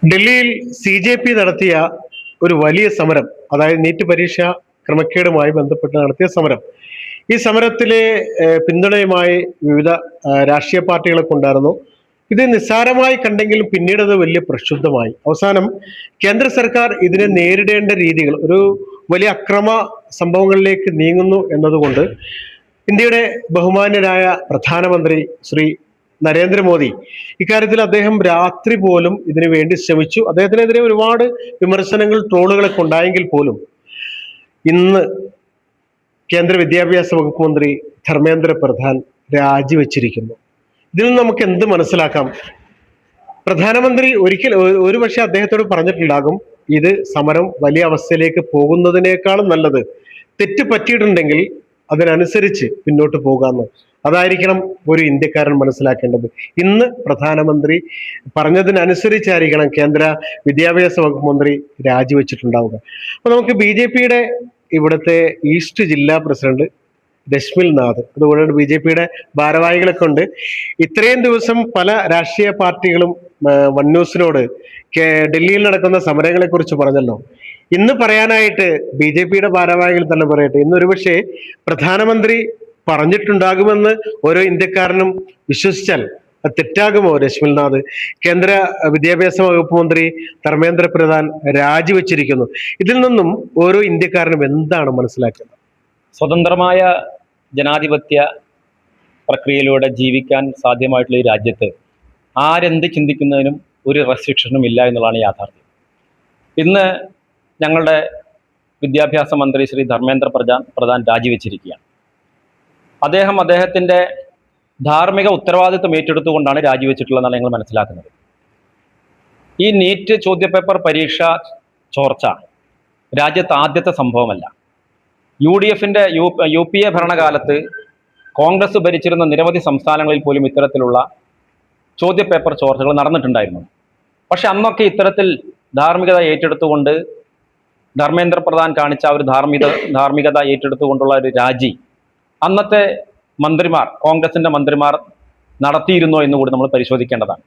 ഡൽഹിയിൽ CJP നടത്തിയ ഒരു വലിയ സമരം, അതായത് നീറ്റ് പരീക്ഷ ക്രമക്കേടുമായി ബന്ധപ്പെട്ട് നടത്തിയ സമരം. ഈ സമരത്തിലെ പിന്തുണയുമായി വിവിധ രാഷ്ട്രീയ പാർട്ടികളൊക്കെ ഉണ്ടായിരുന്നു. ഇത് നിസ്സാരമായി കണ്ടെങ്കിലും പിന്നീട് അത് വലിയ പ്രക്ഷുബ്ധമായി. അവസാനം കേന്ദ്ര സർക്കാർ ഇതിനെ നേരിടേണ്ട രീതികൾ ഒരു വലിയ അക്രമ സംഭവങ്ങളിലേക്ക് നീങ്ങുന്നു എന്നതുകൊണ്ട് ഇന്ത്യയുടെ ബഹുമാന്യനായ പ്രധാനമന്ത്രി ശ്രീ നരേന്ദ്രമോദി ഇക്കാര്യത്തിൽ അദ്ദേഹം രാത്രി പോലും ഇതിനു വേണ്ടി ശ്രമിച്ചു. അദ്ദേഹത്തിനെതിരെ ഒരുപാട് വിമർശനങ്ങൾ, ട്രോളുകളൊക്കെ ഉണ്ടായെങ്കിൽ പോലും ഇന്ന് കേന്ദ്ര വിദ്യാഭ്യാസ വകുപ്പ് മന്ത്രി ധർമ്മേന്ദ്ര പ്രധാൻ രാജിവെച്ചിരിക്കുന്നു. ഇതിൽ നിന്ന് നമുക്ക് എന്ത് മനസ്സിലാക്കാം? പ്രധാനമന്ത്രി ഒരു പക്ഷേ അദ്ദേഹത്തോട് പറഞ്ഞിട്ടുണ്ടാകും, ഇത് സമരം വലിയ അവസ്ഥയിലേക്ക് പോകുന്നതിനേക്കാളും നല്ലത് തെറ്റ് പറ്റിയിട്ടുണ്ടെങ്കിൽ അതിനനുസരിച്ച് പിന്നോട്ട് പോകാമെന്ന്. അതായിരിക്കണം ഒരു ഇന്ത്യക്കാരൻ മനസ്സിലാക്കേണ്ടത്. ഇന്ന് പ്രധാനമന്ത്രി പറഞ്ഞതിനനുസരിച്ചായിരിക്കണം കേന്ദ്ര വിദ്യാഭ്യാസ വകുപ്പ് മന്ത്രി രാജിവെച്ചിട്ടുണ്ടാവുക. അപ്പൊ നമുക്ക് BJP-യുടെ ഇവിടുത്തെ ഈസ്റ്റ് ജില്ലാ പ്രസിഡന്റ് രശ്മിൽ നാഥ്, അതുപോലെ BJP-യുടെ ഭാരവാഹികളൊക്കെ ഉണ്ട്. ഇത്രയും ദിവസം പല രാഷ്ട്രീയ പാർട്ടികളും വൺ ന്യൂസിനോട് ഡൽഹിയിൽ നടക്കുന്ന സമരങ്ങളെ കുറിച്ച് പറഞ്ഞല്ലോ. ഇന്ന് പറയാനായിട്ട് BJP-യുടെ ഭാരവാഹികൾ തന്നെ പറയട്ടെ, ഇന്ന് ഒരുപക്ഷെ പ്രധാനമന്ത്രി പറഞ്ഞിട്ടുണ്ടാകുമെന്ന് ഓരോ ഇന്ത്യക്കാരനും വിശ്വസിച്ചാൽ അത് തെറ്റാകുമോ? രശ്മിൽനാഥ്, കേന്ദ്ര വിദ്യാഭ്യാസ വകുപ്പ് മന്ത്രി ധർമ്മേന്ദ്ര പ്രധാൻ രാജിവെച്ചിരിക്കുന്നു. ഇതിൽ നിന്നും ഓരോ ഇന്ത്യക്കാരനും എന്താണ് മനസ്സിലാക്കുന്നത്? സ്വതന്ത്രമായ ജനാധിപത്യ പ്രക്രിയയിലൂടെ ജീവിക്കാൻ സാധ്യമായിട്ടുള്ള ഈ രാജ്യത്ത് ആരെന്ത് ചിന്തിക്കുന്നതിനും ഒരു റെസ്ട്രിക്ഷനും ഇല്ല എന്നുള്ളതാണ് യാഥാർത്ഥ്യം. ഇന്ന് ഞങ്ങളുടെ വിദ്യാഭ്യാസ മന്ത്രി ശ്രീ ധർമ്മേന്ദ്ര പ്രധാൻ രാജിവെച്ചിരിക്കുകയാണ്. അദ്ദേഹത്തിൻ്റെ ധാർമ്മിക ഉത്തരവാദിത്വം ഏറ്റെടുത്തുകൊണ്ടാണ് രാജിവെച്ചിട്ടുള്ളതെന്നാണ് ഞങ്ങൾ മനസ്സിലാക്കുന്നത്. ഈ നീറ്റ് ചോദ്യപേപ്പർ പരീക്ഷ ചോർച്ച രാജ്യത്ത് ആദ്യത്തെ സംഭവമല്ല. UDF-ന്റെ UPA ഭരണകാലത്ത് കോൺഗ്രസ് ഭരിച്ചിരുന്ന നിരവധി സംസ്ഥാനങ്ങളിൽ പോലും ഇത്തരത്തിലുള്ള ചോദ്യപേപ്പർ ചോർച്ചകൾ നടന്നിട്ടുണ്ടായിരുന്നു. പക്ഷെ അന്നൊക്കെ ഇത്തരത്തിൽ ധാർമ്മികത ഏറ്റെടുത്തുകൊണ്ട് ധർമ്മേന്ദ്ര പ്രധാൻ കാണിച്ച ഒരു ധാർമ്മികത ഏറ്റെടുത്തുകൊണ്ടുള്ള ഒരു രാജി അന്നത്തെ മന്ത്രിമാർ, കോൺഗ്രസിന്റെ മന്ത്രിമാർ നടത്തിയിരുന്നോ എന്നുകൂടി നമ്മൾ പരിശോധിക്കേണ്ടതാണ്.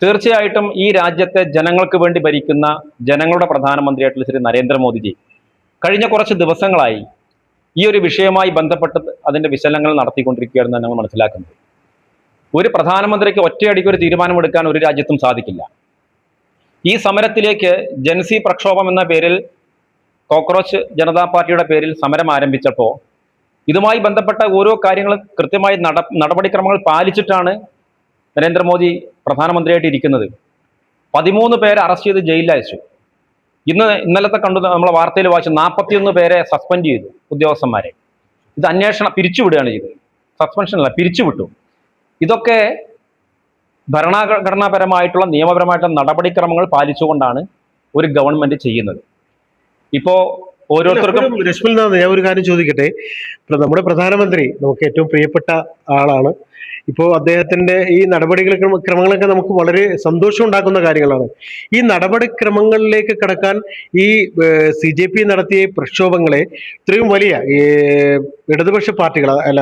തീർച്ചയായിട്ടും ഈ രാജ്യത്തെ ജനങ്ങൾക്ക് വേണ്ടി ഭരിക്കുന്ന ജനങ്ങളുടെ പ്രധാനമന്ത്രിയായിട്ടുള്ള ശ്രീ നരേന്ദ്രമോദിജി കഴിഞ്ഞ കുറച്ച് ദിവസങ്ങളായി ഈ ഒരു വിഷയവുമായി ബന്ധപ്പെട്ട് അതിന്റെ വിശകലനങ്ങൾ നടത്തിക്കൊണ്ടിരിക്കുകയാണെന്ന് ഞങ്ങൾ മനസ്സിലാക്കുന്നത്. ഒരു പ്രധാനമന്ത്രിക്ക് ഒറ്റയടിക്ക് ഒരു തീരുമാനമെടുക്കാൻ ഒരു രാജ്യത്തും സാധിക്കില്ല. ഈ സമരത്തിലേക്ക് ജൻസി പ്രക്ഷോഭം എന്ന പേരിൽ കോക്രോച്ച് ജനതാ പാർട്ടിയുടെ പേരിൽ സമരം ആരംഭിച്ചപ്പോൾ ഇതുമായി ബന്ധപ്പെട്ട ഓരോ കാര്യങ്ങളും കൃത്യമായി നടപടിക്രമങ്ങൾ പാലിച്ചിട്ടാണ് നരേന്ദ്രമോദി പ്രധാനമന്ത്രിയായിട്ട് ഇരിക്കുന്നത്. 13 പേരെ അറസ്റ്റ് ചെയ്ത് ജയിലിൽ അയച്ചു. ഇന്നലത്തെ നമ്മളെ വാർത്തയിൽ വായിച്ചു 41 പേരെ സസ്പെൻഡ് ചെയ്തു, ഉദ്യോഗസ്ഥന്മാരെ. ഇത് അന്വേഷണം പിരിച്ചുവിടുകയാണ് ചെയ്തത്. സസ്പെൻഷനല്ല, പിരിച്ചുവിട്ടു. ഇതൊക്കെ ഭരണഘടനാപരമായിട്ടുള്ള നിയമപരമായിട്ടുള്ള നടപടിക്രമങ്ങൾ പാലിച്ചുകൊണ്ടാണ് ഒരു ഗവൺമെന്റ് ചെയ്യുന്നത്. ഇപ്പോ ഓരോരുത്തർക്കും രശ്മിൽനാഥ്, ഞാൻ ഒരു കാര്യം ചോദിക്കട്ടെ. നമ്മുടെ പ്രധാനമന്ത്രി നമുക്ക് ഏറ്റവും പ്രിയപ്പെട്ട ആളാണ്. ഇപ്പോൾ അദ്ദേഹത്തിന്റെ ഈ ക്രമങ്ങളൊക്കെ നമുക്ക് വളരെ സന്തോഷം ഉണ്ടാക്കുന്ന കാര്യങ്ങളാണ്. ഈ നടപടിക്രമങ്ങളിലേക്ക് കടക്കാൻ ഈ CJP നടത്തിയ പ്രക്ഷോഭങ്ങളെ ഇത്രയും വലിയ ഇടതുപക്ഷ പാർട്ടികൾ, അല്ല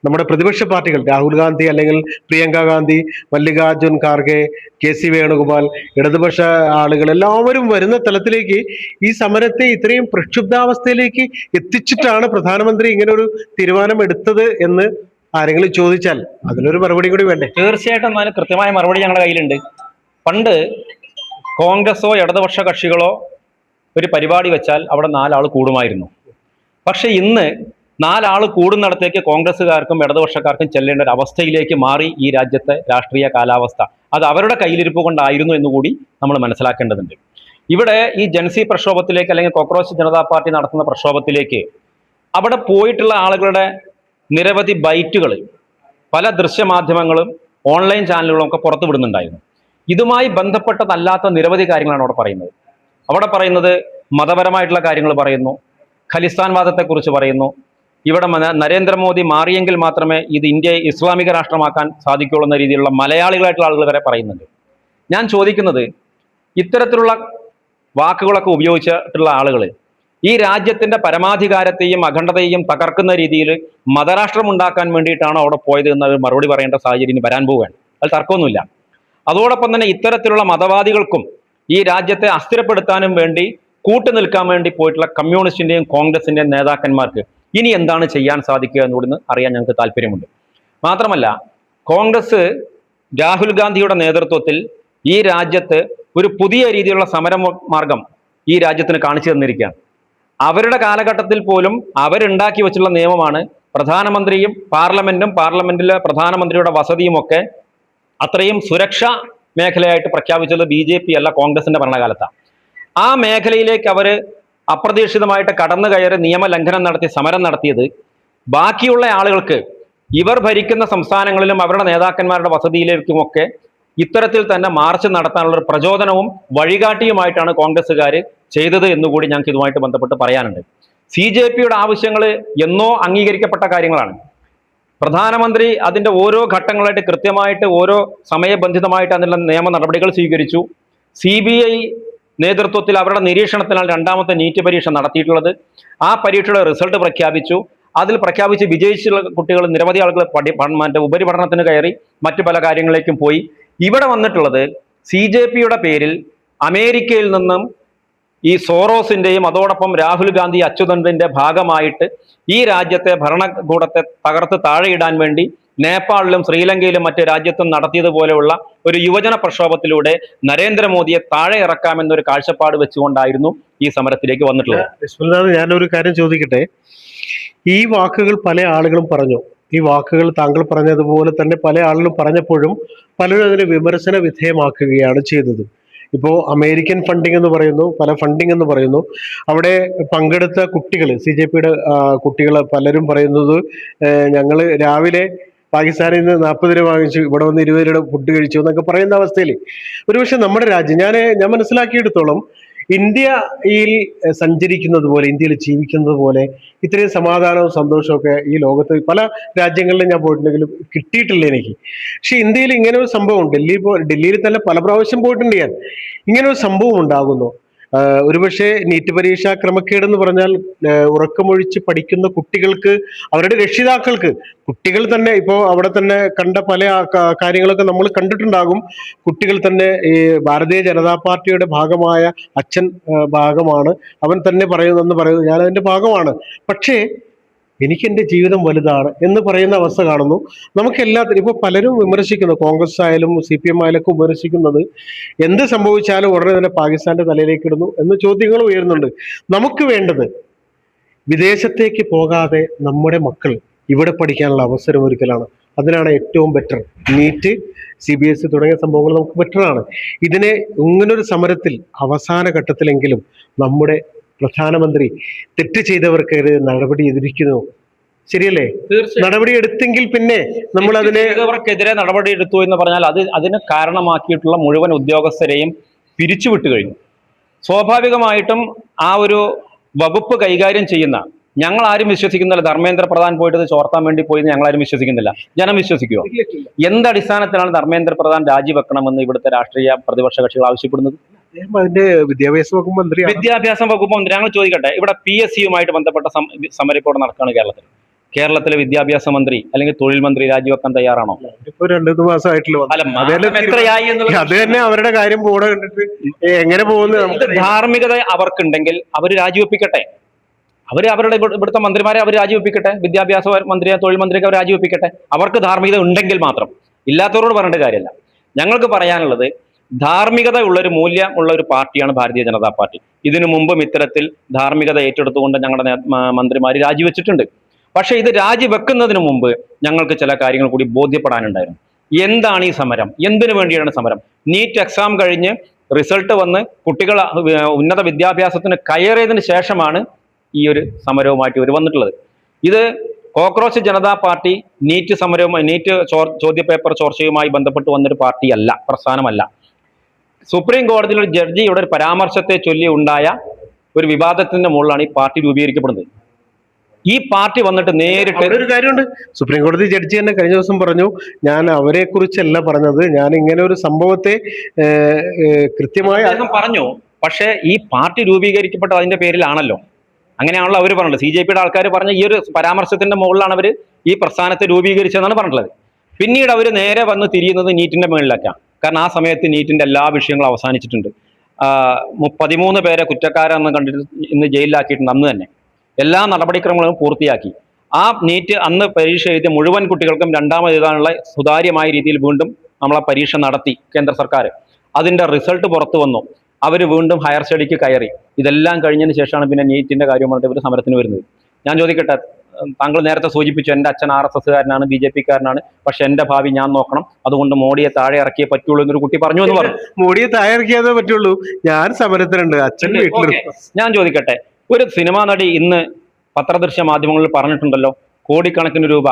നമ്മുടെ പ്രതിപക്ഷ പാർട്ടികൾ, രാഹുൽ ഗാന്ധി അല്ലെങ്കിൽ പ്രിയങ്ക ഗാന്ധി, മല്ലികാർജുൻ ഖാർഗെ, KC വേണുഗോപാൽ, ഇടതുപക്ഷ ആളുകൾ എല്ലാവരും വരുന്ന തലത്തിലേക്ക് ഈ സമരത്തെ ഇത്രയും പ്രക്ഷുബ്ധാവസ്ഥയിലേക്ക് എത്തിച്ചിട്ടാണ് പ്രധാനമന്ത്രി ഇങ്ങനെ ഒരു തീരുമാനം എടുത്തത് എന്ന് ആരെങ്കിലും ചോദിച്ചാൽ അതിനൊരു മറുപടി കൂടി വേണ്ടേ? തീർച്ചയായിട്ടും അതിന് കൃത്യമായ മറുപടി ഞങ്ങളുടെ കയ്യിലുണ്ട്. പണ്ട് കോൺഗ്രസോ ഇടതുപക്ഷ കക്ഷികളോ ഒരു പരിപാടി വെച്ചാൽ അവിടെ 4 ആൾ കൂടുമായിരുന്നു. പക്ഷെ ഇന്ന് 4 ആൾ കൂടുന്നിടത്തേക്ക് കോൺഗ്രസ്സുകാർക്കും ഇടതുപക്ഷക്കാർക്കും ചെല്ലേണ്ട ഒരു അവസ്ഥയിലേക്ക് മാറി ഈ രാജ്യത്തെ രാഷ്ട്രീയ കാലാവസ്ഥ. അത് അവരുടെ കയ്യിലിരിപ്പ് കൊണ്ടായിരുന്നു എന്നുകൂടി നമ്മൾ മനസ്സിലാക്കേണ്ടതുണ്ട്. ഇവിടെ ഈ ജൻസി പ്രക്ഷോഭത്തിലേക്ക് അല്ലെങ്കിൽ കോക്രോച്ച് ജനതാ പാർട്ടി നടത്തുന്ന പ്രക്ഷോഭത്തിലേക്ക് അവിടെ പോയിട്ടുള്ള ആളുകളുടെ നിരവധി ബൈറ്റുകൾ പല ദൃശ്യമാധ്യമങ്ങളും ഓൺലൈൻ ചാനലുകളും ഒക്കെ പുറത്തു വിടുന്നുണ്ടായിരുന്നു. ഇതുമായി ബന്ധപ്പെട്ടതല്ലാത്ത നിരവധി കാര്യങ്ങളാണ് അവിടെ പറയുന്നത്. അവിടെ പറയുന്നത് മതപരമായിട്ടുള്ള കാര്യങ്ങൾ പറയുന്നു, ഖലിസ്ഥാൻ വാദത്തെക്കുറിച്ച് പറയുന്നു. ഇവിടെ നരേന്ദ്രമോദി മാറിയെങ്കിൽ മാത്രമേ ഇത് ഇന്ത്യയെ ഇസ്ലാമിക രാഷ്ട്രമാക്കാൻ സാധിക്കുള്ളൂ എന്ന രീതിയിലുള്ള മലയാളികളായിട്ടുള്ള ആളുകൾ വരെ പറയുന്നുണ്ട്. ഞാൻ ചോദിക്കുന്നത്, ഇത്തരത്തിലുള്ള വാക്കുകളൊക്കെ ഉപയോഗിച്ചിട്ടുള്ള ആളുകൾ ഈ രാജ്യത്തിന്റെ പരമാധികാരത്തെയും അഖണ്ഡതയെയും തകർക്കുന്ന രീതിയിൽ മതരാഷ്ട്രം ഉണ്ടാക്കാൻ വേണ്ടിയിട്ടാണോ അവിടെ പോയത് എന്ന മറുപടി പറയേണ്ട സാഹചര്യം വരാൻ പോവുകയാണ്. അത് തർക്കമൊന്നുമില്ല. അതോടൊപ്പം തന്നെ ഇത്തരത്തിലുള്ള മതവാദികൾക്കും ഈ രാജ്യത്തെ അസ്ഥിരപ്പെടുത്താനും വേണ്ടി കൂട്ടുനിൽക്കാൻ വേണ്ടി പോയിട്ടുള്ള കമ്മ്യൂണിസ്റ്റിന്റെയും കോൺഗ്രസിന്റെയും നേതാക്കന്മാർക്ക് ഇനി എന്താണ് ചെയ്യാൻ സാധിക്കുക എന്നുകൂടി അറിയാൻ ഞങ്ങൾക്ക് താല്പര്യമുണ്ട്. മാത്രമല്ല, കോൺഗ്രസ് രാഹുൽ ഗാന്ധിയുടെ നേതൃത്വത്തിൽ ഈ രാജ്യത്ത് ഒരു പുതിയ രീതിയിലുള്ള സമര മാർഗം ഈ രാജ്യത്തിന് കാണിച്ചു തന്നിരിക്കുകയാണ്. അവരുടെ കാലഘട്ടത്തിൽ പോലും അവരുണ്ടാക്കി വെച്ചുള്ള നിയമമാണ് പ്രധാനമന്ത്രിയും പാർലമെന്റിലെ പ്രധാനമന്ത്രിയുടെ വസതിയും ഒക്കെ അത്രയും സുരക്ഷാ മേഖലയായിട്ട് പ്രഖ്യാപിച്ചത് BJP അല്ല, കോൺഗ്രസിന്റെ ഭരണകാലത്താണ്. ആ മേഖലയിലേക്ക് അവർ അപ്രതീക്ഷിതമായിട്ട് കടന്നു കയറി നിയമലംഘനം നടത്തി സമരം നടത്തിയത് ബാക്കിയുള്ള ആളുകൾക്ക് ഇവർ ഭരിക്കുന്ന സംസ്ഥാനങ്ങളിലും അവരുടെ നേതാക്കന്മാരുടെ വസതിയിലേക്കുമൊക്കെ ഇത്തരത്തിൽ തന്നെ മാർച്ച് നടത്താനുള്ള ഒരു പ്രചോദനവും വഴികാട്ടിയുമായിട്ടാണ് കോൺഗ്രസ്സുകാർ ചെയ്തത് എന്നുകൂടി ഞങ്ങൾക്ക് ഇതുമായിട്ട് ബന്ധപ്പെട്ട് പറയാനുണ്ട്. CJPയുടെ ആവശ്യങ്ങൾ എന്നോ അംഗീകരിക്കപ്പെട്ട കാര്യങ്ങളാണ്. പ്രധാനമന്ത്രി അതിന്റെ ഓരോ ഘട്ടങ്ങളായിട്ട് കൃത്യമായിട്ട് ഓരോ സമയബന്ധിതമായിട്ട് അതിനുള്ള നിയമ നടപടികൾ സ്വീകരിച്ചു. CBI നേതൃത്വത്തിൽ അവരുടെ നിരീക്ഷണത്തിനാണ് രണ്ടാമത്തെ നീറ്റ് പരീക്ഷ നടത്തിയിട്ടുള്ളത്. ആ പരീക്ഷയുടെ റിസൾട്ട് പ്രഖ്യാപിച്ചു. അതിൽ പ്രഖ്യാപിച്ച് വിജയിച്ചുള്ള കുട്ടികൾ നിരവധി ആളുകൾ ഉപരിപഠനത്തിന് കയറി മറ്റു പല കാര്യങ്ങളിലേക്കും പോയി. ഇവിടെ വന്നിട്ടുള്ളത് CJPയുടെ പേരിൽ അമേരിക്കയിൽ നിന്നും ഈ സോറോസിന്റെയും അതോടൊപ്പം രാഹുൽ ഗാന്ധി അച്യുതന്റെ ഭാഗമായിട്ട് ഈ രാജ്യത്തെ ഭരണകൂടത്തെ തകർത്ത് താഴെയിടാൻ വേണ്ടി നേപ്പാളിലും ശ്രീലങ്കയിലും മറ്റ് രാജ്യത്തും നടത്തിയതുപോലെയുള്ള ഒരു യുവജന പ്രക്ഷോഭത്തിലൂടെ നരേന്ദ്രമോദിയെ താഴെ ഇറക്കാമെന്നൊരു കാഴ്ചപ്പാട് വെച്ചുകൊണ്ടായിരുന്നു ഈ സമരത്തിലേക്ക് വന്നിട്ടുള്ളത്. ഞാനൊരു കാര്യം ചോദിക്കട്ടെ, ഈ വാക്കുകൾ പല ആളുകളും പറഞ്ഞു. ഈ വാക്കുകൾ താങ്കൾ പറഞ്ഞതുപോലെ തന്നെ പല ആളുകളും പറഞ്ഞപ്പോഴും പലരും അതിനെ വിമർശന വിധേയമാക്കുകയാണ് ചെയ്തത്. ഇപ്പോൾ അമേരിക്കൻ ഫണ്ടിങ് എന്ന് പറയുന്നു, പല ഫണ്ടിങ് എന്ന് പറയുന്നു. അവിടെ പങ്കെടുത്ത കുട്ടികൾ, CJPയുടെ കുട്ടികൾ പലരും പറയുന്നത് ഞങ്ങൾ രാവിലെ പാകിസ്ഥാനിൽ നിന്ന് 40 രൂപ വാങ്ങിച്ചു, ഇവിടെ വന്ന് 20 രൂപയുടെ ഫുഡ് കഴിച്ചു എന്നൊക്കെ പറയുന്ന അവസ്ഥയിൽ ഒരുപക്ഷെ നമ്മുടെ രാജ്യം, ഞാൻ മനസ്സിലാക്കിയെടുത്തോളം ഇന്ത്യയിൽ സഞ്ചരിക്കുന്നത് പോലെ, ഇന്ത്യയിൽ ജീവിക്കുന്നത് പോലെ ഇത്രയും സമാധാനവും സന്തോഷവും ഒക്കെ ഈ ലോകത്ത് പല രാജ്യങ്ങളിലും ഞാൻ പോയിട്ടുണ്ടെങ്കിലും കിട്ടിയിട്ടില്ല എനിക്ക്. പക്ഷെ ഇന്ത്യയിൽ ഇങ്ങനെ ഒരു സംഭവം, ഡൽഹിയിൽ തന്നെ പല പ്രാവശ്യം പോയിട്ടുണ്ട് ഞാൻ, ഇങ്ങനെ ഒരു സംഭവം ഉണ്ടാകുന്നു. ഒരുപക്ഷെ നീറ്റ് പരീക്ഷ ക്രമക്കേടെന്ന് പറഞ്ഞാൽ ഉറക്കമൊഴിച്ച് പഠിക്കുന്ന കുട്ടികൾക്ക്, അവരുടെ രക്ഷിതാക്കൾക്ക്, കുട്ടികൾ തന്നെ ഇപ്പോൾ അവിടെ തന്നെ കണ്ട പല കാര്യങ്ങളൊക്കെ നമ്മൾ കണ്ടിട്ടുണ്ടാകും. കുട്ടികൾ തന്നെ ഈ ഭാരതീയ ജനതാ പാർട്ടിയുടെ ഭാഗമായ അച്ഛൻ ഭാഗമാണ്, അവൻ തന്നെ പറയുന്നു ഞാൻ അതിന്റെ ഭാഗമാണ്, പക്ഷേ എനിക്ക് എൻ്റെ ജീവിതം വലുതാണ് എന്ന് പറയുന്ന അവസ്ഥ കാണുന്നു. നമുക്ക് എല്ലാത്തിനും ഇപ്പൊ പലരും വിമർശിക്കുന്നു, കോൺഗ്രസ് ആയാലും CPM ആയാലും ഒക്കെ വിമർശിക്കുന്നത് എന്ത് സംഭവിച്ചാലും ഉടനെ തന്നെ പാകിസ്ഥാന്റെ തലയിലേക്ക് ഇടുന്നു എന്ന ചോദ്യങ്ങൾ ഉയരുന്നുണ്ട്. നമുക്ക് വേണ്ടത് വിദേശത്തേക്ക് പോകാതെ നമ്മുടെ മക്കൾ ഇവിടെ പഠിക്കാനുള്ള അവസരം ഒരുക്കലാണ്. അതിനാണ് ഏറ്റവും ബെറ്റർ. നീറ്റ്, CBSE തുടങ്ങിയ സംഭവങ്ങൾ നമുക്ക് ബെറ്ററാണ്. ഇതിനെ ഇങ്ങനൊരു സമരത്തിൽ അവസാന ഘട്ടത്തിലെങ്കിലും നമ്മുടെ പ്രധാനമന്ത്രി തെറ്റ് ചെയ്തവർക്കെതിരെ നടപടി എതിരിക്കുന്നു, ശരിയല്ലേ? നടപടി എടുത്തെങ്കിൽ പിന്നെ നമ്മൾ അതിനെതിരെ നടപടി എടുത്തു എന്ന് പറഞ്ഞാൽ അതിന് കാരണമാക്കിയിട്ടുള്ള മുഴുവൻ ഉദ്യോഗസ്ഥരെയും പിരിച്ചുവിട്ടു കഴിഞ്ഞു. സ്വാഭാവികമായിട്ടും ആ ഒരു വകുപ്പ് കൈകാര്യം ചെയ്യുന്ന ഞങ്ങൾ ആരും വിശ്വസിക്കുന്നില്ല. ധർമ്മേന്ദ്ര പ്രധാൻ പോയിട്ട് ചോർത്താൻ വേണ്ടി പോയി ഞങ്ങൾ ആരും വിശ്വസിക്കുന്നില്ല. ജനം വിശ്വസിക്കുമോ? എന്തടിസ്ഥാനത്തിലാണ് ധർമ്മേന്ദ്ര പ്രധാൻ രാജിവെക്കണമെന്ന് ഇവിടുത്തെ രാഷ്ട്രീയ പ്രതിപക്ഷ കക്ഷികൾ ആവശ്യപ്പെടുന്നത്? അതിന്റെ വിദ്യാഭ്യാസ വകുപ്പ് മന്ത്രി. ഞങ്ങൾ ചോദിക്കട്ടെ, ഇവിടെ PSCയുമായിട്ട് ബന്ധപ്പെട്ട സമരം ഇപ്പോൾ നടക്കുകയാണ് കേരളത്തിലെ വിദ്യാഭ്യാസ മന്ത്രി അല്ലെങ്കിൽ തൊഴിൽ മന്ത്രി രാജിവെക്കാൻ തയ്യാറാണോ? ഇപ്പൊ 2 മാസമായിട്ടുള്ളൂ. അത് തന്നെ അവരുടെ കാര്യം കൂടെ കണ്ടിട്ട് എങ്ങനെ പോകുന്നു. ധാർമ്മികത അവർക്കുണ്ടെങ്കിൽ അവർ രാജിവെപ്പിക്കട്ടെ. അവരുടെ ഇവിടുത്തെ മന്ത്രിമാരെ അവർ രാജിവെപ്പിക്കട്ടെ. വിദ്യാഭ്യാസ മന്ത്രിയെ, തൊഴിൽ മന്ത്രിയൊക്കെ അവർ രാജിവെപ്പിക്കട്ടെ. അവർക്ക് ധാർമ്മികത ഉണ്ടെങ്കിൽ മാത്രം. ഇല്ലാത്തവരോട് പറഞ്ഞിട്ട് കാര്യമില്ല. ഞങ്ങൾക്ക് പറയാനുള്ളത്, ധാർമ്മികത ഉള്ളൊരു മൂല്യം ഉള്ള ഒരു പാർട്ടിയാണ് ഭാരതീയ ജനതാ പാർട്ടി. ഇതിനു മുമ്പും ഇത്തരത്തിൽ ധാർമ്മികത ഏറ്റെടുത്തുകൊണ്ട് ഞങ്ങളുടെ മന്ത്രിമാർ രാജിവെച്ചിട്ടുണ്ട്. പക്ഷെ ഇത് രാജിവെക്കുന്നതിന് മുമ്പ് ഞങ്ങൾക്ക് ചില കാര്യങ്ങൾ കൂടി ബോധ്യപ്പെടാനുണ്ടായിരുന്നു. എന്താണ് ഈ സമരം? എന്തിനു വേണ്ടിയാണ് സമരം? നീറ്റ് എക്സാം കഴിഞ്ഞ് റിസൾട്ട് വന്ന് കുട്ടികൾ ഉന്നത വിദ്യാഭ്യാസത്തിന് കയറിയതിന് ശേഷമാണ് ഈ ഒരു സമരവുമായിട്ട് ഇവർ വന്നിട്ടുള്ളത്. ഇത് കോക്രോച്ച് ജനതാ പാർട്ടി നീറ്റ് സമരവുമായി, നീറ്റ് ചോദ്യപേപ്പർ ചോർച്ചയുമായി ബന്ധപ്പെട്ട് വന്നൊരു പാർട്ടിയല്ല, പ്രസ്ഥാനമല്ല. സുപ്രീം കോടതിയിൽ ഒരു ജഡ്ജിയുടെ ഒരു പരാമർശത്തെ ചൊല്ലി ഉണ്ടായ ഒരു വിവാദത്തിന്റെ മുകളിലാണ് ഈ പാർട്ടി രൂപീകരിക്കപ്പെടുന്നത്. ഈ പാർട്ടി വന്നിട്ട് നേരിട്ട് ഒരു കാര്യമുണ്ട്. സുപ്രീം കോടതി ജഡ്ജി തന്നെ കഴിഞ്ഞ ദിവസം പറഞ്ഞു, ഞാൻ അവരെ കുറിച്ചല്ല പറഞ്ഞത്, ഞാൻ ഇങ്ങനെ ഒരു സംഭവത്തെ കൃത്യമായി പറഞ്ഞു. പക്ഷേ ഈ പാർട്ടി രൂപീകരിക്കപ്പെട്ടത് അതിന്റെ പേരിലാണല്ലോ. അങ്ങനെയാണല്ലോ അവർ പറഞ്ഞത്. CJPയുടെ ആൾക്കാർ പറഞ്ഞ ഈ ഒരു പരാമർശത്തിന്റെ മുകളിലാണ് അവർ ഈ പ്രസ്ഥാനത്തെ രൂപീകരിച്ചതെന്നാണ് പറഞ്ഞിട്ടുള്ളത്. പിന്നീട് അവർ നേരെ വന്ന് തിരിയുന്നത് നീറ്റിന്റെ മുകളിലേക്കാണ്. കാരണം ആ സമയത്ത് നീറ്റിന്റെ എല്ലാ വിഷയങ്ങളും അവസാനിച്ചിട്ടുണ്ട്. 13 പേരെ കുറ്റക്കാരെന്ന് കണ്ടിട്ട് ഇന്ന് ജയിലിലാക്കിയിട്ടുണ്ട്. അന്ന് തന്നെ എല്ലാ നടപടിക്രമങ്ങളും പൂർത്തിയാക്കി. ആ നീറ്റ് അന്ന് പരീക്ഷ എഴുതിയ മുഴുവൻ കുട്ടികൾക്കും രണ്ടാമത് എഴുതാനുള്ള സുതാര്യമായ രീതിയിൽ വീണ്ടും നമ്മളെ പരീക്ഷ നടത്തി കേന്ദ്ര സർക്കാർ. അതിന്റെ റിസൾട്ട് പുറത്തു വന്നു. അവർ വീണ്ടും ഹയർ സ്റ്റഡിക്ക് കയറി. ഇതെല്ലാം കഴിഞ്ഞതിന് ശേഷമാണ് പിന്നെ നീറ്റിന്റെ കാര്യം പറഞ്ഞിട്ട് ഇവർ സമരത്തിന് വരുന്നത്. ഞാൻ ചോദിക്കട്ടെ, താങ്കൾ നേരത്തെ സൂചിപ്പിച്ചു എൻ്റെ അച്ഛൻ RSS കാരനാണ്, BJP കാരനാണ്, പക്ഷെ എൻ്റെ ഭാവി ഞാൻ നോക്കണം, അതുകൊണ്ട് മോഡിയെ താഴെ ഇറക്കിയേ പറ്റുള്ളൂ എന്നൊരു കുട്ടി പറഞ്ഞു എന്ന് പറഞ്ഞു. മോഡിയെ താഴെ ഇറക്കിയാതേ പറ്റുള്ളൂ, ഞാൻ സമരത്തിനുണ്ട്, അച്ഛൻ വീട്ടിലുണ്ട്. ഞാൻ ചോദിക്കട്ടെ, ഒരു സിനിമാ നടി ഇന്ന് പത്രദൃശ്യ മാധ്യമങ്ങളിൽ പറഞ്ഞിട്ടുണ്ടല്ലോ, കോടിക്കണക്കിന് രൂപ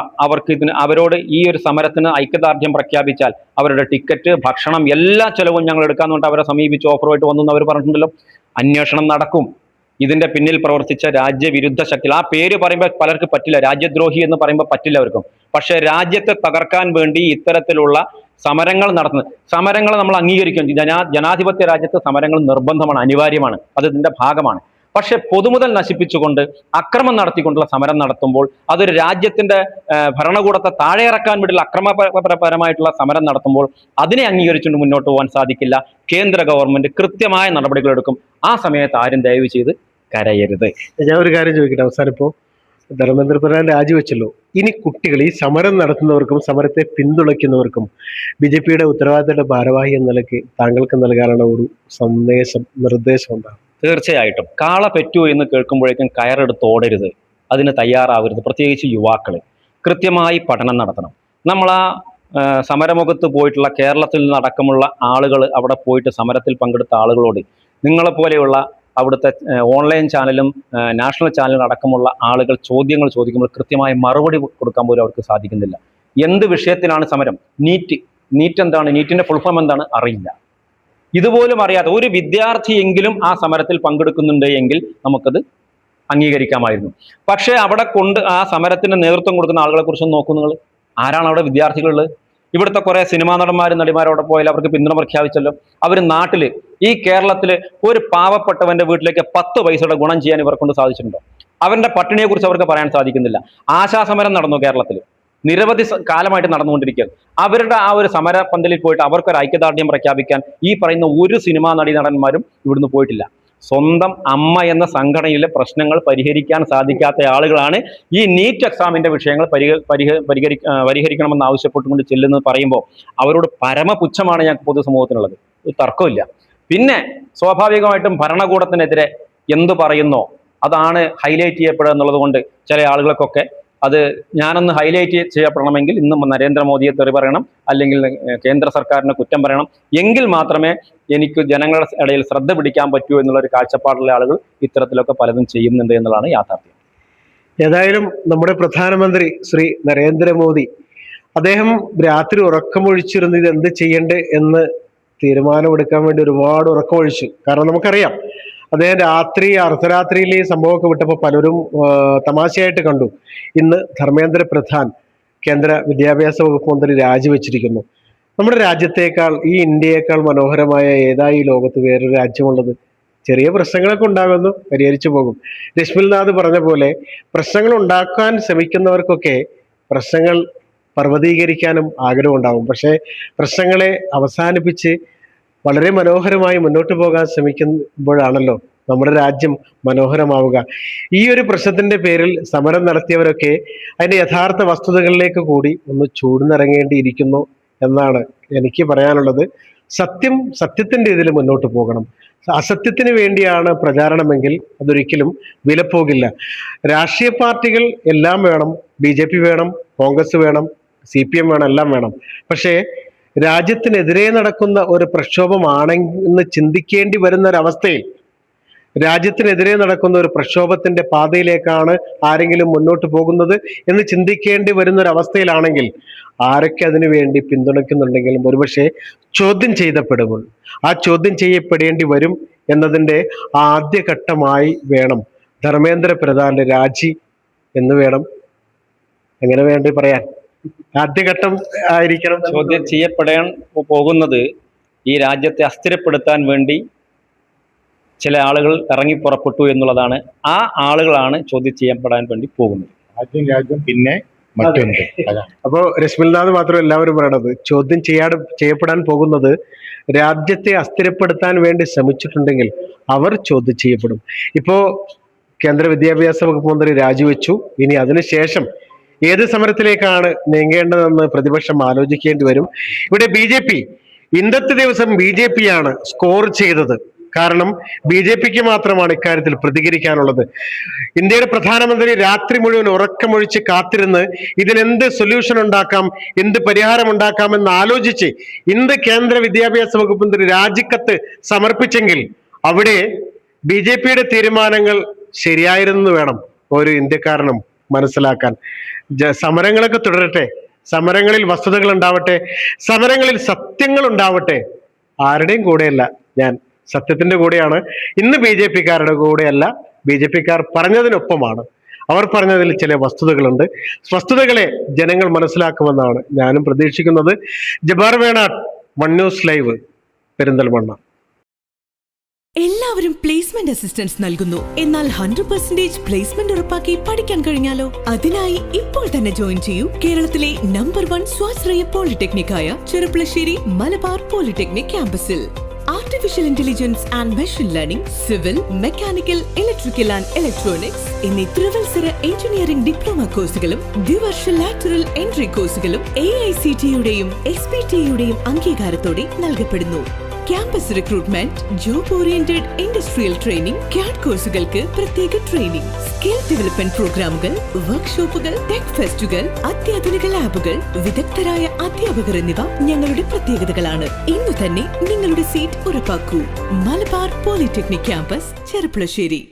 അവരോട് ഈ ഒരു സമരത്തിന് ഐക്യദാർഢ്യം പ്രഖ്യാപിച്ചാൽ അവരുടെ ടിക്കറ്റ്, ഭക്ഷണം, എല്ലാ ചെലവും ഞങ്ങൾ എടുക്കാന്ന് പറഞ്ഞിട്ട് അവരെ സമീപിച്ച് ഓഫറുമായിട്ട് വന്നു അവർ പറഞ്ഞിട്ടുണ്ടല്ലോ. അന്വേഷണം നടക്കും. ഇതിന്റെ പിന്നിൽ പ്രവർത്തിച്ച രാജ്യവിരുദ്ധ ശക്തി, ആ പേര് പറയുമ്പോൾ പലർക്ക് പറ്റില്ല, രാജ്യദ്രോഹി എന്ന് പറയുമ്പോൾ പറ്റില്ല അവർക്കും. പക്ഷെ രാജ്യത്തെ തകർക്കാൻ വേണ്ടി ഇത്തരത്തിലുള്ള സമരങ്ങൾ നടത്തുന്നത്, സമരങ്ങൾ നമ്മൾ അംഗീകരിക്കും. ജനാധിപത്യ രാജ്യത്ത് സമരങ്ങൾ നിർബന്ധമാണ്, അനിവാര്യമാണ്, അത് ഇതിന്റെ ഭാഗമാണ്. പക്ഷെ പൊതുമുതൽ നശിപ്പിച്ചുകൊണ്ട് അക്രമം നടത്തിക്കൊണ്ടുള്ള സമരം നടത്തുമ്പോൾ, അതൊരു രാജ്യത്തിന്റെ ഭരണകൂടത്തെ താഴെ ഇറക്കാൻ വേണ്ടിയുള്ള അക്രമപരമായിട്ടുള്ള സമരം നടത്തുമ്പോൾ അതിനെ അംഗീകരിച്ചുകൊണ്ട് മുന്നോട്ട് പോകാൻ സാധിക്കില്ല. കേന്ദ്ര ഗവൺമെന്റ് കൃത്യമായ നടപടികൾ എടുക്കും. ആ സമയത്ത് ആരും ദയവ് ചെയ്ത് കരയരുത്. ഞാൻ ഒരു കാര്യം ചോദിക്കട്ടെ, അവസാനം ഇപ്പോൾ ധർമ്മേന്ദ്ര പ്രധാൻ രാജിവെച്ചല്ലോ, ഇനി കുട്ടികൾ, ഈ സമരം നടത്തുന്നവർക്കും സമരത്തെ പിന്തുണയ്ക്കുന്നവർക്കും BJPയുടെ ഉത്തരവാദിത്തയുടെ ഭാരവാഹി എന്ന നിലയ്ക്ക് താങ്കൾക്ക് നൽകാനുള്ള ഒരു സന്ദേശം, നിർദ്ദേശം എന്താണ്? തീർച്ചയായിട്ടും കാള പെറ്റു എന്ന് കേൾക്കുമ്പോഴേക്കും കയറെടുത്ത് ഓടരുത്, അതിന് തയ്യാറാവരുത്. പ്രത്യേകിച്ച് യുവാക്കൾ കൃത്യമായി പഠനം നടത്തണം. നമ്മൾ സമരമുഖത്ത് പോയിട്ടുള്ള കേരളത്തിൽ നിന്നടക്കമുള്ള ആളുകൾ, അവിടെ പോയിട്ട് സമരത്തിൽ പങ്കെടുത്ത ആളുകളോട് നിങ്ങളെപ്പോലെയുള്ള അവിടുത്തെ ഓൺലൈൻ ചാനലും നാഷണൽ ചാനലും അടക്കമുള്ള ആളുകൾ ചോദ്യങ്ങൾ ചോദിക്കുമ്പോൾ കൃത്യമായ മറുപടി കൊടുക്കാൻ പോലും അവർക്ക് സാധിക്കുന്നില്ല. എന്ത് വിഷയത്തിലാണ് സമരം? നീറ്റ് എന്താണ്, നീറ്റിന്റെ ഫുൾ ഫോം എന്താണ് അറിയില്ല. ഇതുപോലും അറിയാതെ ഒരു വിദ്യാർത്ഥിയെങ്കിലും ആ സമരത്തിൽ പങ്കെടുക്കുന്നുണ്ട് എങ്കിൽ നമുക്കത് അംഗീകരിക്കാമായിരുന്നു. പക്ഷേ അവിടെ ആ സമരത്തിന് നേതൃത്വം കൊടുക്കുന്ന ആളുകളെ കുറിച്ച് നോക്കൂ നിങ്ങൾ. ആരാണ് അവിടെ വിദ്യാർത്ഥികളുള്ളത്? ഇവിടുത്തെ കുറെ സിനിമാ നടന്മാരും നടിമാരോടെ പോയാൽ അവർക്ക് പിന്തുണ പ്രഖ്യാപിച്ചല്ലോ. അവർ നാട്ടില്, ഈ കേരളത്തില് ഒരു പാവപ്പെട്ടവന്റെ വീട്ടിലേക്ക് 10 പൈസയുടെ ഗുണം ചെയ്യാൻ ഇവർ കൊണ്ട് സാധിച്ചിട്ടുണ്ടോ? അവന്റെ പട്ടിണിയെ കുറിച്ച് അവർക്ക് പറയാൻ സാധിക്കുന്നില്ല. ആശാസമരം നടന്നു കേരളത്തിൽ, നിരവധി കാലമായിട്ട് നടന്നുകൊണ്ടിരിക്കുകയാണ്. അവരുടെ ആ ഒരു സമര പന്തലിൽ പോയിട്ട് അവർക്കൊരു ഐക്യദാർഢ്യം പ്രഖ്യാപിക്കാൻ ഈ പറയുന്ന ഒരു സിനിമാ നടന്മാരും ഇവിടുന്ന് പോയിട്ടില്ല. സ്വന്തം അമ്മ എന്ന സംഘടനയിലെ പ്രശ്നങ്ങൾ പരിഹരിക്കാൻ സാധിക്കാത്ത ആളുകളാണ് ഈ നീറ്റ് എക്സാമിന്റെ വിഷയങ്ങൾ പരിഹരിക്കണമെന്ന് ആവശ്യപ്പെട്ടുകൊണ്ട് ചെല്ലുന്നത് പറയുമ്പോൾ അവരോട് പരമപുച്ഛമാണ് ഞങ്ങൾക്ക് പൊതുസമൂഹത്തിനുള്ളത്. ഒരു തർക്കമില്ല. പിന്നെ സ്വാഭാവികമായിട്ടും ഭരണകൂടത്തിനെതിരെ എന്തു പറയുന്നോ അതാണ് ഹൈലൈറ്റ് ചെയ്യപ്പെടുക എന്നുള്ളത് കൊണ്ട് ചില ആളുകൾക്കൊക്കെ അത് ഞാനൊന്ന് ഹൈലൈറ്റ് ചെയ്യപ്പെടണമെങ്കിൽ ഇന്നും നരേന്ദ്രമോദിയെ തെറി പറയണം, അല്ലെങ്കിൽ കേന്ദ്ര സർക്കാരിനെ കുറ്റം പറയണം, എങ്കിൽ മാത്രമേ എനിക്ക് ജനങ്ങളുടെ ഇടയിൽ ശ്രദ്ധ പിടിക്കാൻ പറ്റൂ എന്നുള്ളൊരു കാഴ്ചപ്പാടുള്ള ആളുകൾ ഇത്തരത്തിലൊക്കെ പലതും ചെയ്യുന്നുണ്ട് എന്നുള്ളതാണ് യാഥാർത്ഥ്യം. ഏതായാലും നമ്മുടെ പ്രധാനമന്ത്രി ശ്രീ നരേന്ദ്രമോദി, അദ്ദേഹം രാത്രി ഉറക്കമൊഴിച്ചിരുന്ന് ഇത് എന്ത് ചെയ്യണ്ടേ എന്ന് തീരുമാനമെടുക്കാൻ വേണ്ടി ഒരുപാട് ഉറക്കമൊഴിച്ചു. കാരണം നമുക്കറിയാം, അദ്ദേഹം അർദ്ധരാത്രിയിൽ ഈ സംഭവമൊക്കെ വിട്ടപ്പോൾ പലരും തമാശയായിട്ട് കണ്ടു. ഇന്ന് ധർമ്മേന്ദ്ര പ്രധാൻ, കേന്ദ്ര വിദ്യാഭ്യാസ വകുപ്പ് മന്ത്രി, രാജിവെച്ചിരിക്കുന്നു. നമ്മുടെ രാജ്യത്തേക്കാൾ, ഈ ഇന്ത്യയേക്കാൾ മനോഹരമായ ഏതായി ലോകത്ത് വേറൊരു രാജ്യമുള്ളത്? ചെറിയ പ്രശ്നങ്ങളൊക്കെ ഉണ്ടാകുന്നു, പരിഹരിച്ചു പോകും. രശ്മിൽനാഥ് പറഞ്ഞ പോലെ പ്രശ്നങ്ങൾ ഉണ്ടാക്കാൻ ശ്രമിക്കുന്നവർക്കൊക്കെ പ്രശ്നങ്ങൾ പർവ്വതീകരിക്കാനും ആഗ്രഹമുണ്ടാകും. പക്ഷേ പ്രശ്നങ്ങളെ അവസാനിപ്പിച്ച് വളരെ മനോഹരമായി മുന്നോട്ട് പോകാൻ ശ്രമിക്കുമ്പോഴാണല്ലോ നമ്മുടെ രാജ്യം മനോഹരമാവുക. ഈ ഒരു പ്രശ്നത്തിന്റെ പേരിൽ സമരം നടത്തിയവരൊക്കെ അതിന്റെ യഥാർത്ഥ വസ്തുതകളിലേക്ക് കൂടി ഒന്ന് ചൂടുന്നിറങ്ങേണ്ടിയിരിക്കുന്നു എന്നാണ് എനിക്ക് പറയാനുള്ളത്. സത്യത്തിന്റെ ഇതിൽ മുന്നോട്ട് പോകണം. അസത്യത്തിന് വേണ്ടിയാണ് പ്രചാരണമെങ്കിൽ അതൊരിക്കലും വിലപ്പോകില്ല. രാഷ്ട്രീയ പാർട്ടികൾ എല്ലാം വേണം, BJP വേണം, കോൺഗ്രസ് വേണം, CPM വേണം, എല്ലാം വേണം. പക്ഷേ രാജ്യത്തിനെതിരെ നടക്കുന്ന ഒരു പ്രക്ഷോഭമാണെന്ന് ചിന്തിക്കേണ്ടി വരുന്ന ഒരവസ്ഥയിൽ, രാജ്യത്തിനെതിരെ നടക്കുന്ന ഒരു പ്രക്ഷോഭത്തിന്റെ പാതയിലേക്കാണ് ആരെങ്കിലും മുന്നോട്ട് പോകുന്നത് എന്ന് ചിന്തിക്കേണ്ടി വരുന്ന ഒരു അവസ്ഥയിലാണെങ്കിൽ ആരൊക്കെ അതിനു വേണ്ടി പിന്തുണയ്ക്കുന്നുണ്ടെങ്കിലും ഒരുപക്ഷെ ചോദ്യം ചെയ്യപ്പെടുമ്പോൾ ആ ചോദ്യം ചെയ്യപ്പെടേണ്ടി വരും എന്നതിൻ്റെ ആദ്യഘട്ടമായി വേണം ധർമ്മേന്ദ്ര പ്രധാന്റെ രാജി എന്ന് വേണം, എങ്ങനെ വേണ്ടി പറയാൻ, ആദ്യഘട്ടം ആയിരിക്കണം. ചോദ്യം ചെയ്യപ്പെടാൻ പോകുന്നത് ഈ രാജ്യത്തെ അസ്ഥിരപ്പെടുത്താൻ വേണ്ടി ചില ആളുകൾ ഇറങ്ങി പുറപ്പെട്ടു എന്നുള്ളതാണ്. ആ ആളുകളാണ് ചോദ്യം ചെയ്യപ്പെടാൻ വേണ്ടി പോകുന്നത്. രാജ്യം പിന്നെ മറ്റൊന്നും അതാണ്. അപ്പോ രശ്മിൽനാഥ് മാത്രം എല്ലാവരും പറയണത് ചോദ്യം ചെയ്യപ്പെടാൻ പോകുന്നത് രാജ്യത്തെ അസ്ഥിരപ്പെടുത്താൻ വേണ്ടി ശ്രമിച്ചിട്ടുണ്ടെങ്കിൽ അവർ ചോദ്യം ചെയ്യപ്പെടും. ഇപ്പോ കേന്ദ്ര വിദ്യാഭ്യാസ വകുപ്പ് മന്ത്രി രാജിവെച്ചു. ഇനി അതിനുശേഷം ഏത് സമരത്തിലേക്കാണ് നീങ്ങേണ്ടതെന്ന് പ്രതിപക്ഷം ആലോചിക്കേണ്ടി വരും. ഇവിടെ BJP ഇന്നത്തെ ദിവസം BJP ആണ് സ്കോർ ചെയ്തത്. കാരണം BJPക്ക് മാത്രമാണ് ഇക്കാര്യത്തിൽ പ്രതികരിക്കാനുള്ളത്. ഇന്ത്യയുടെ പ്രധാനമന്ത്രി രാത്രി മുഴുവൻ ഉറക്കമൊഴിച്ച് കാത്തിരുന്ന് ഇതിനെന്ത് സൊല്യൂഷൻ ഉണ്ടാക്കാം, എന്ത് പരിഹാരം ഉണ്ടാക്കാമെന്ന് ആലോചിച്ച് ഇന്ന് കേന്ദ്ര വിദ്യാഭ്യാസ വകുപ്പ് മന്ത്രി രാജിക്കത്ത് സമർപ്പിച്ചെങ്കിൽ അവിടെ BJPയുടെ തീരുമാനങ്ങൾ ശരിയായിരുന്നു വേണം ഓരോ ഇന്ത്യക്കാരനും മനസ്സിലാക്കാൻ. സമരങ്ങളൊക്കെ തുടരട്ടെ, സമരങ്ങളിൽ വസ്തുതകൾ ഉണ്ടാവട്ടെ, സമരങ്ങളിൽ സത്യങ്ങൾ ഉണ്ടാവട്ടെ. ആരുടെയും കൂടെയല്ല ഞാൻ, സത്യത്തിന്റെ കൂടെയാണ്. ഇന്ന് BJPക്കാരുടെ കൂടെയല്ല, BJPക്കാർ പറഞ്ഞതിനൊപ്പമാണ്. അവർ പറഞ്ഞതിൽ ചില വസ്തുതകളുണ്ട്. വസ്തുതകളെ ജനങ്ങൾ മനസ്സിലാക്കുമെന്നാണ് ഞാനും പ്രതീക്ഷിക്കുന്നത്. Jabbar Venad, one news live, Perinthalmanna. എല്ലാവരും പ്ലേസ്മെന്റ് അസിസ്റ്റൻസ് നൽകുന്നു. എന്നാൽ 100% പ്ലേസ്മെന്റ് ഉറപ്പാക്കി പഠിക്കാൻ കഴിഞ്ഞാലോ? അതിനായി ഇപ്പോൾ തന്നെ ജോയിൻ ചെയ്യൂ കേരളത്തിലെ നമ്പർ 1 സ്വാശ്രയ പോളിടെക്നിക്കായ ചെറുപ്പളശ്ശേരി മലബാർ പോളിടെക്നിക് ക്യാമ്പസിൽ. Artificial intelligence and machine learning, civil, mechanical, electrical and electronics എന്നീ ത്രിവത്സര എഞ്ചിനീയറിംഗ് ഡിപ്ലോമ കോഴ്സുകളും ദ്വിവർഷ ലാറ്ററൽ എൻട്രി കോഴ്സുകളും AICTEയുടെയും SPTയുടെയും അംഗീകാരത്തോടെ നൽകപ്പെടുന്നു. Campus recruitment, job oriented industrial training, CAD കോഴ്സുകൾക്ക് പ്രത്യേക ട്രെയിനിംഗ്, സ്കിൽ ഡെവലപ്മെന്റ് പ്രോഗ്രാമുകൾ, വർക്ക്ഷോപ്പുകൾ, ടെക് ഫെസ്റ്റുകൾ, അത്യാധുനിക ലാബുകൾ, വിദഗ്ധരായ അധ്യാപകർ എന്നിവ ഞങ്ങളുടെ പ്രത്യേകതകളാണ്. ഇന്ന് തന്നെ നിങ്ങളുടെ സീറ്റ് ഉറപ്പാക്കൂ. Malabar Polytechnic Campus, Cherpulassery.